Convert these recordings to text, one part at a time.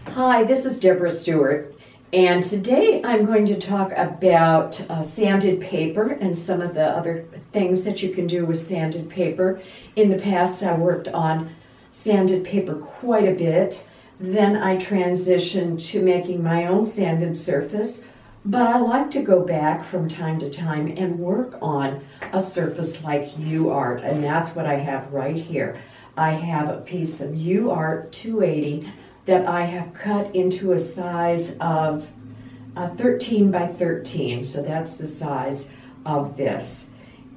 Hi, this is Deborah Stewart, and today I'm going to talk about sanded paper and some of the other things that you can do with sanded paper. In the past, I worked on sanded paper quite a bit. Then I transitioned to making my own sanded surface, but I like to go back from time to time and work on a surface like UArt, and that's what I have right here. I have a piece of UArt 280 that I have cut into a size of 13 by 13, so that's the size of this.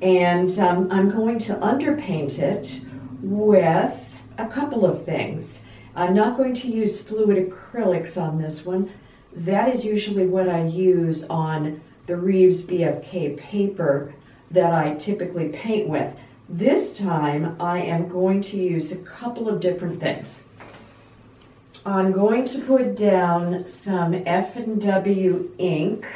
And I'm going to underpaint it with a couple of things. I'm not going to use fluid acrylics on this one. That is usually what I use on the Reeves BFK paper that I typically paint with. This time I am going to use a couple of different things. I'm going to put down some F&W ink.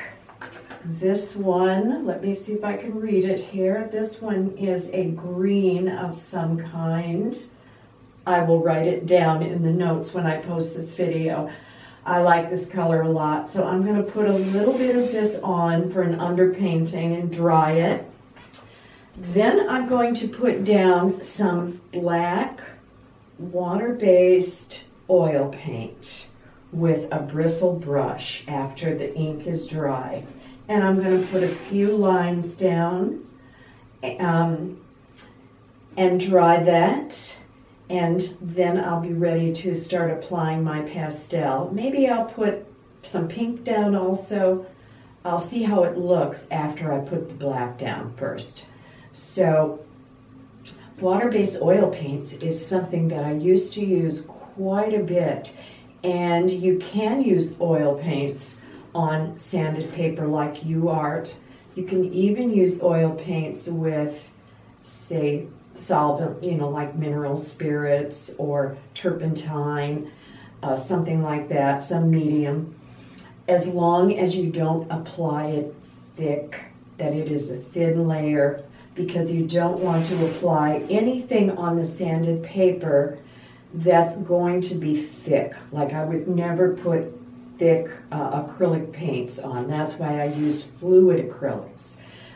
This one, let me see if I can read it here. This one is a green of some kind. I will write it down in the notes when I post this video. I like this color a lot, so I'm going to put a little bit of this on for an underpainting and dry it. Then I'm going to put down some black water-based oil paint with a bristle brush after the ink is dry. And I'm going to put a few lines down and dry that. And then I'll be ready to start applying my pastel. Maybe I'll put some pink down also. I'll see how it looks after I put the black down first. So water-based oil paints is something that I used to use quite a bit, and you can use oil paints on sanded paper like UArt. You can even use oil paints with, say, solvent, like mineral spirits or turpentine, something like that, some medium, as long as you don't apply it thick, that it is a thin layer, because you don't want to apply anything on the sanded paper that's going to be thick. Like I would never put thick acrylic paints on. That's why I use fluid acrylics.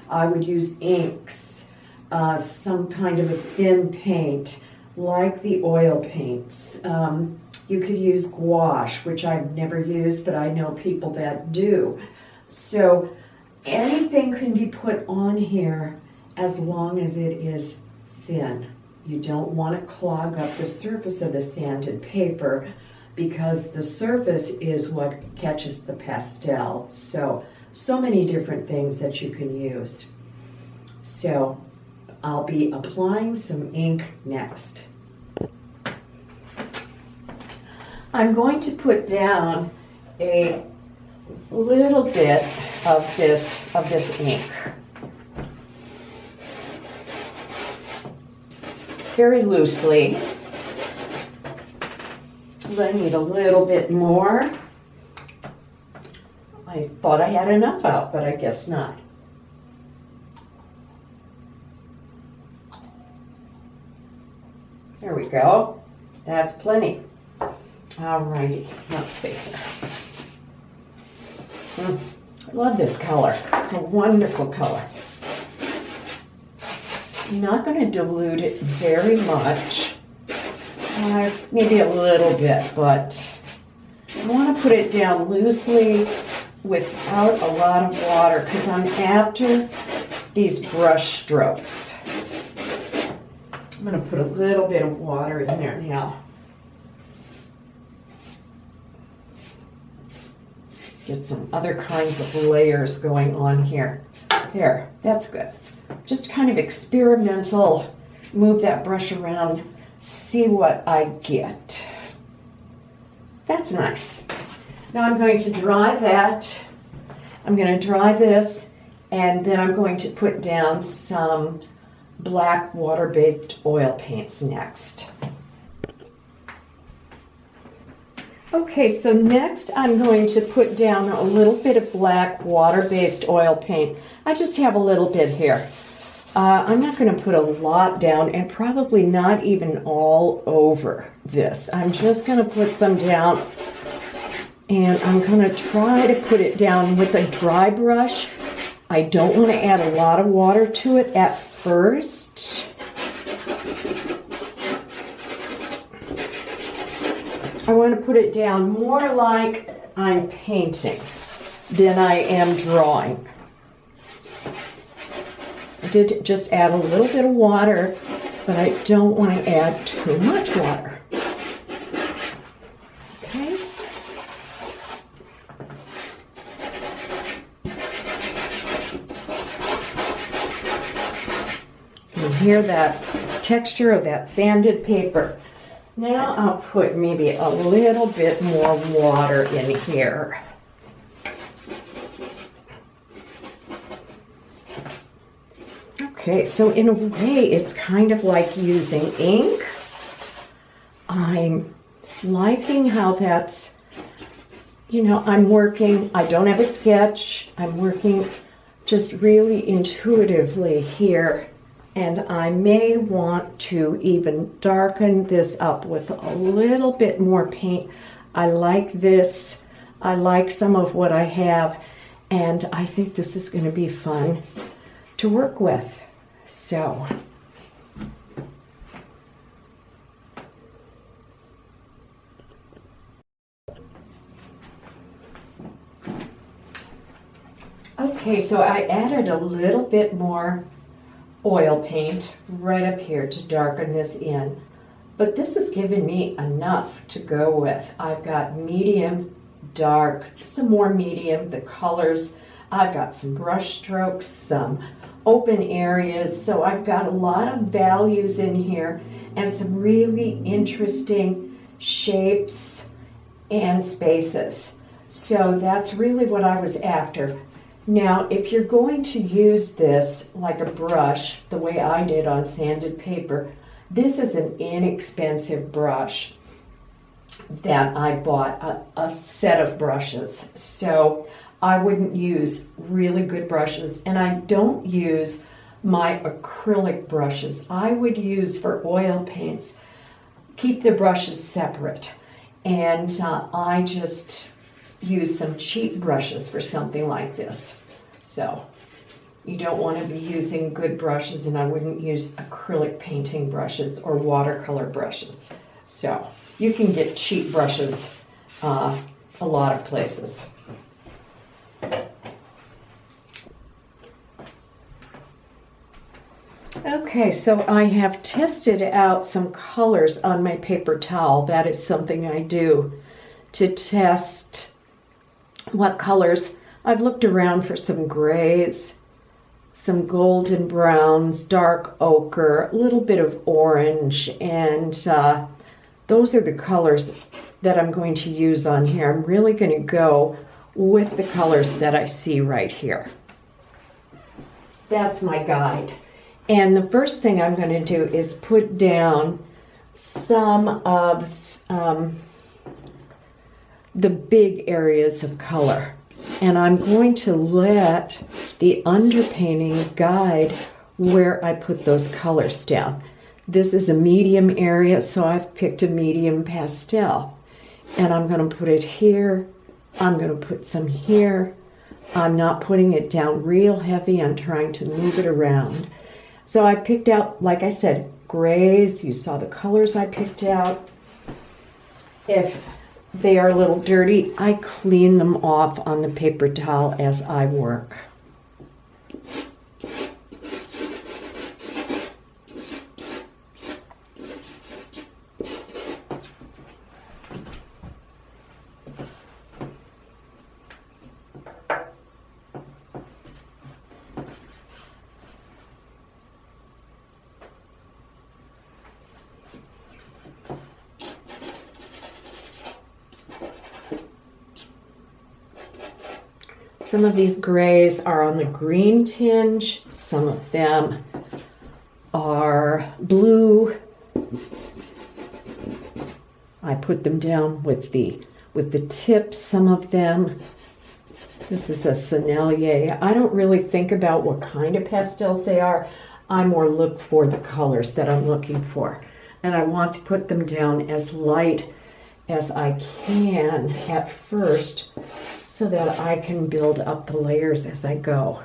I would use inks, some kind of a thin paint like the oil paints. You could use gouache, which I've never used, but I know people that do. So anything can be put on here as long as it is thin. You don't want to clog up the surface of the sanded paper because the surface is what catches the pastel. So many different things that you can use. So I'll be applying some ink next. I'm going to put down a little bit of this ink. Very loosely. I need a little bit more. I thought I had enough out, but I guess not. There we go. That's plenty. All righty, let's see here. I love this color. It's a wonderful color. I'm not going to dilute it very much, maybe a little bit, but I want to put it down loosely without a lot of water because I'm after these brush strokes. I'm going to put a little bit of water in there now. Get some other kinds of layers going on here. There, that's good. Just kind of experimental, move that brush around, see what I get. That's nice. Now I'm going to dry that. I'm going to dry this, and then I'm going to put down some black water-based oil paints next. Okay, so next I'm going to put down a little bit of black water-based oil paint. I just have a little bit here. I'm not going to put a lot down, and probably not even all over this. I'm just going to put some down And I'm going to try to put it down with a dry brush. I don't want to add a lot of water to it at first. I want to put it down more like I'm painting than I am drawing. I did just add a little bit of water, but I don't want to add too much water. Okay. You hear that texture of that sanded paper. Now I'll put maybe a little bit more water in here. Okay, so in a way, it's kind of like using ink. I'm liking how that's, you know, I'm working, I don't have a sketch. I'm working just really intuitively here. And I may want to even darken this up with a little bit more paint. I like this. I like some of what I have. And I think this is going to be fun to work with. So, okay, so I added a little bit more oil paint right up here to darken this in. But this has given me enough to go with. I've got medium, dark, some more medium, the colors. I've got some brush strokes, some open areas. So I've got a lot of values in here and some really interesting shapes and spaces. So that's really what I was after. Now, if you're going to use this like a brush, the way I did on sanded paper, this is an inexpensive brush that I bought, a set of brushes. So I wouldn't use really good brushes, and I don't use my acrylic brushes. I would use for oil paints, keep the brushes separate. And I just use some cheap brushes for something like this. So you don't want to be using good brushes, and I wouldn't use acrylic painting brushes or watercolor brushes. So you can get cheap brushes a lot of places. Okay, so I have tested out some colors on my paper towel. That is something I do to test what colors. I've looked around for some grays, some golden browns, dark ochre, a little bit of orange, and those are the colors that I'm going to use on here. I'm really going to go with the colors that I see right here. That's my guide. And the first thing I'm going to do is put down some of the big areas of color. And I'm going to let the underpainting guide where I put those colors down. This is a medium area, so I've picked a medium pastel. And I'm going to put it here. I'm going to put some here. I'm not putting it down real heavy. I'm trying to move it around. So I picked out, like I said, grays. You saw the colors I picked out. If they are a little dirty, I clean them off on the paper towel as I work. Some of these grays are on the green tinge, some of them are blue. I put them down with the tips, some of them. This is a Sennelier. I don't really think about what kind of pastels they are. I more look for the colors that I'm looking for. And I want to put them down as light as I can at first so that I can build up the layers as I go.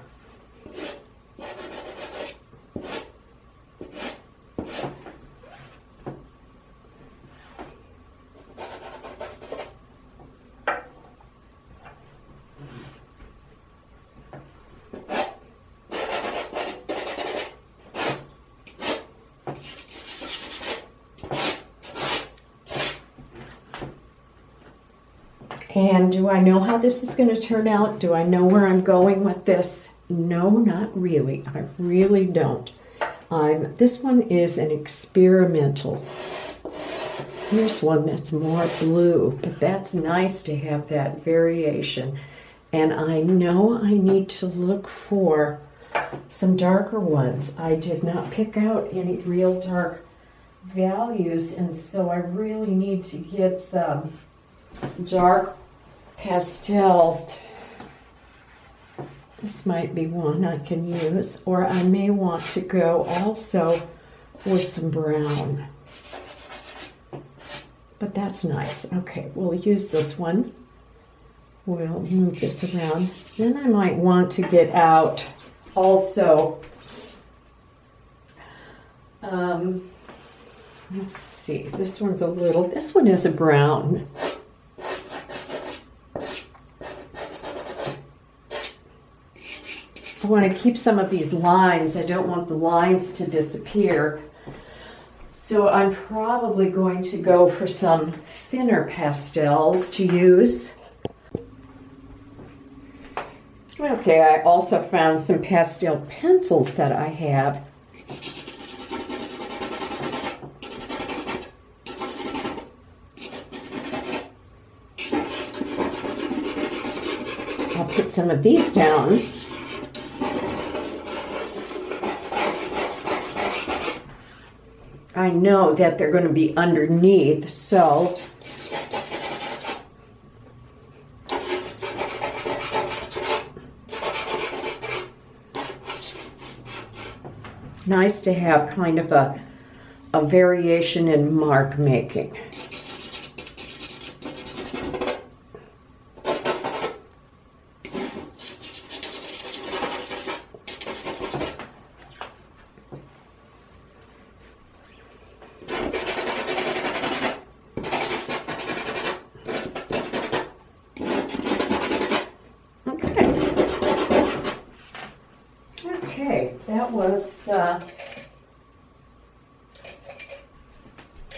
And do I know how this is going to turn out? Do I know where I'm going with this? No, not really. I really don't. This one is an experimental. Here's one that's more blue, but that's nice to have that variation. And I know I need to look for some darker ones. I did not pick out any real dark values, and so I really need to get some dark pastels. This might be one I can use, or I may want to go also with some brown. But that's nice. Okay, we'll use this one. We'll move this around. Then I might want to get out also, let's see, this one is a brown. I want to keep some of these lines. I don't want the lines to disappear. So I'm probably going to go for some thinner pastels to use. Okay, I also found some pastel pencils that I have. I'll put some of these down. I know that they're going to be underneath, so nice to have kind of a variation in mark making. Okay, that was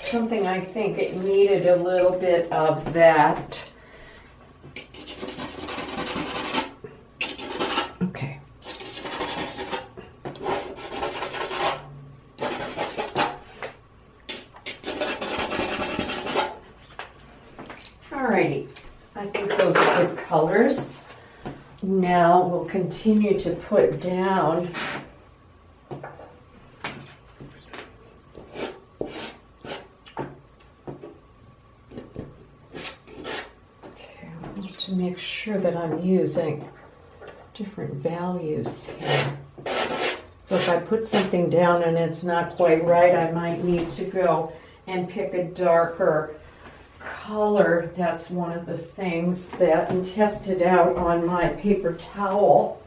something I think it needed a little bit of that. Okay. Alrighty, I think those are good colors. Now we'll continue to put down to make sure that I'm using different values here. So if I put something down and it's not quite right, I might need to go and pick a darker color. That's one of the things that I tested out on my paper towel.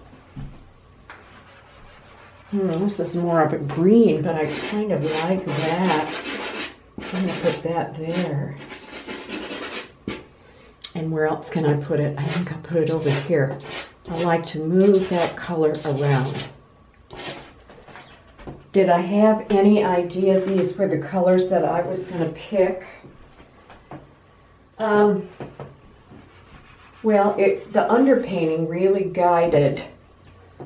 This is more of a green, but I kind of like that. I'm going to put that there. And where else can I put it? I think I'll put it over here. I like to move that color around. Did I have any idea these were the colors that I was going to pick? Well, the underpainting really guided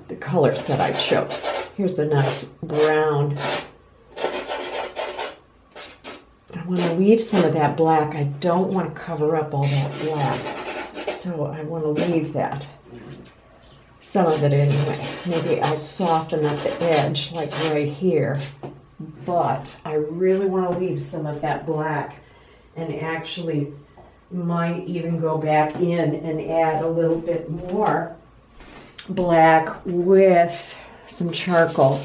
the colors that I chose. Here's a nice brown. I want to leave some of that black. I don't want to cover up all that black. So I want to leave that. Some of it anyway. Maybe I soften up the edge like right here. But I really want to leave some of that black, and actually might even go back in and add a little bit more black with some charcoal.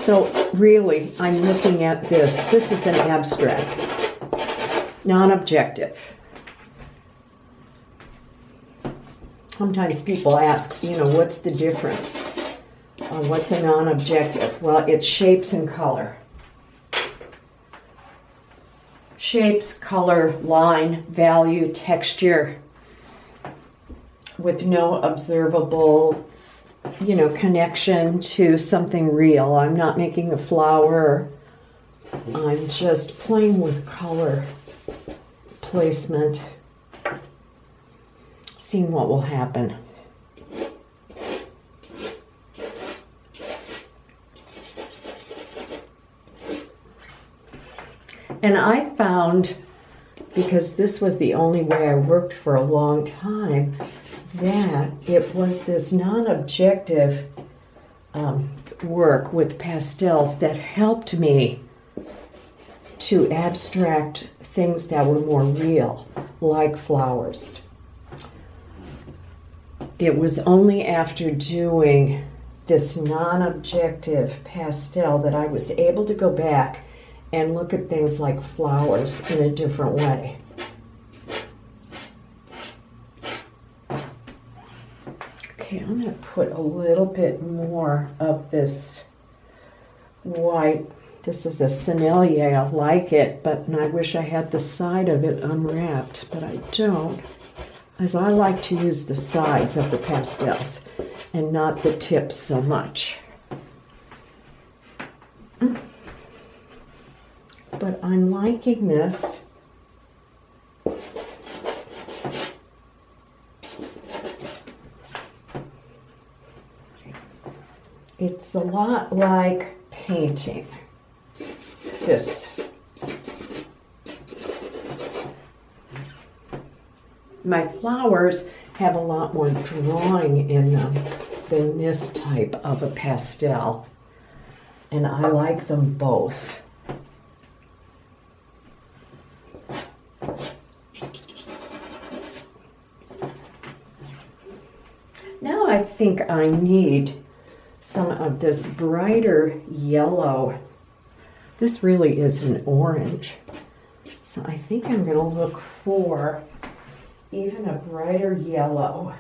So really, I'm looking at this. This is an abstract, non-objective. Sometimes people ask, you know, what's the difference? What's a non-objective? Well, it's shapes and color. Shapes, color, line, value, texture, with no observable, you know, connection to something real. I'm not making a flower. I'm just playing with color placement, seeing what will happen. And I found, because this was the only way I worked for a long time, that it was this non-objective work with pastels that helped me to abstract things that were more real, like flowers. It was only after doing this non-objective pastel that I was able to go back and look at things like flowers in a different way. Okay, I'm going to put a little bit more of this white. This is a Sennelier. I like it, but I wish I had the side of it unwrapped, but I don't, as I like to use the sides of the pastels and not the tips so much. But I'm liking this. It's a lot like painting. This. My flowers have a lot more drawing in them than this type of a pastel, and I like them both. Now I think I need some of this brighter yellow. This really is an orange. So I think I'm going to look for even a brighter yellow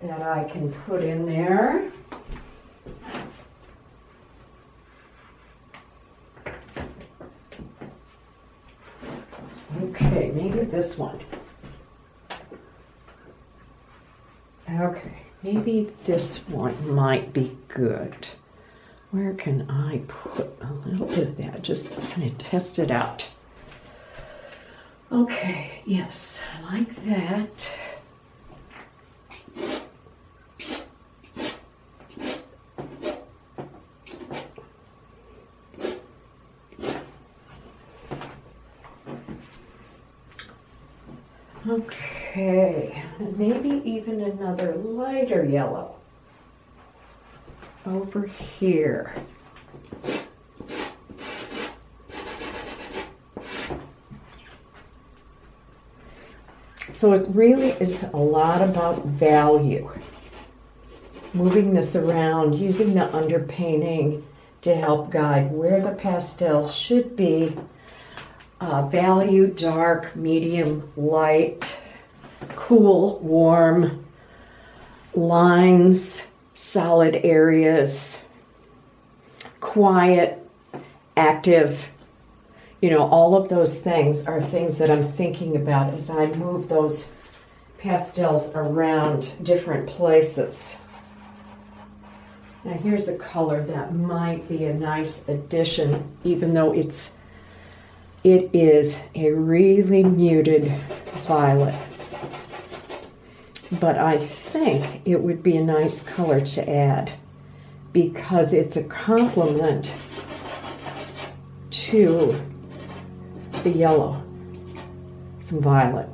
that I can put in there. Okay, maybe this one. Okay, maybe this one might be good. Where can I put a little bit of that? Just kind of test it out. Okay, yes, I like that. Okay, maybe even another lighter yellow over here. So it really is a lot about value. Moving this around, using the underpainting to help guide where the pastels should be. Value, dark, medium, light, cool, warm, lines, solid areas, quiet, active. You know, all of those things are things that I'm thinking about as I move those pastels around different places. Now here's a color that might be a nice addition, even though it is a really muted violet. But I think it would be a nice color to add because it's a complement to the yellow, some violet.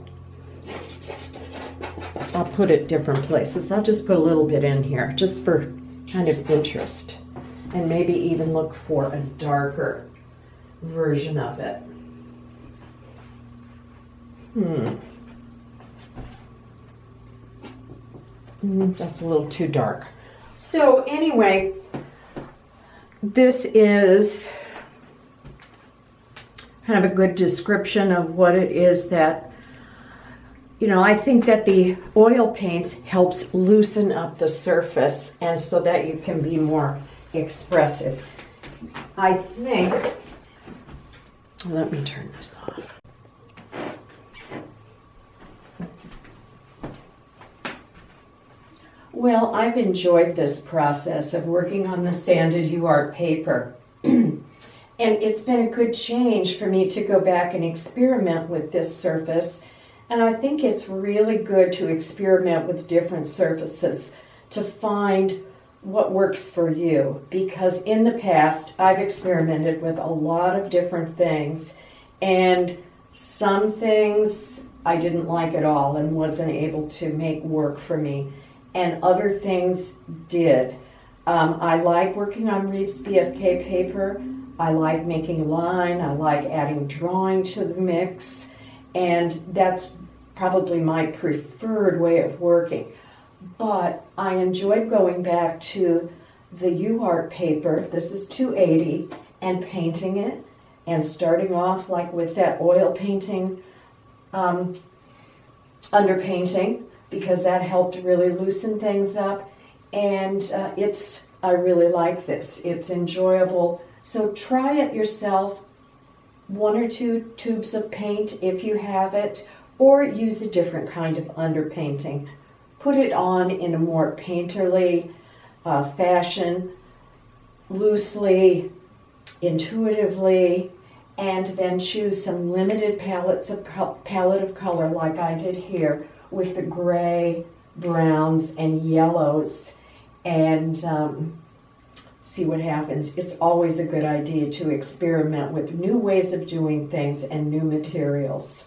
I'll put it different places. I'll just put a little bit in here just for kind of interest, and maybe even look for a darker version of it. That's a little too dark. So anyway, this is kind of a good description of what it is that, I think that the oil paints helps loosen up the surface and so that you can be more expressive. I think, let me turn this off. Well, I've enjoyed this process of working on the sanded UArt paper. And it's been a good change for me to go back and experiment with this surface. And I think it's really good to experiment with different surfaces to find what works for you. Because in the past, I've experimented with a lot of different things. And some things I didn't like at all and wasn't able to make work for me. And other things did. I like working on Reeves BFK paper. I like making line. I like adding drawing to the mix. And that's probably my preferred way of working. But I enjoyed going back to the UArt paper. This is 280, and painting it and starting off like with that oil painting, underpainting, because that helped really loosen things up. And I really like this. It's enjoyable. So try it yourself. 1 or 2 tubes of paint if you have it, or use a different kind of underpainting. Put it on in a more painterly fashion, loosely, intuitively, and then choose some limited palette of color like I did here, with the gray, browns, and yellows, and see what happens. It's always a good idea to experiment with new ways of doing things and new materials.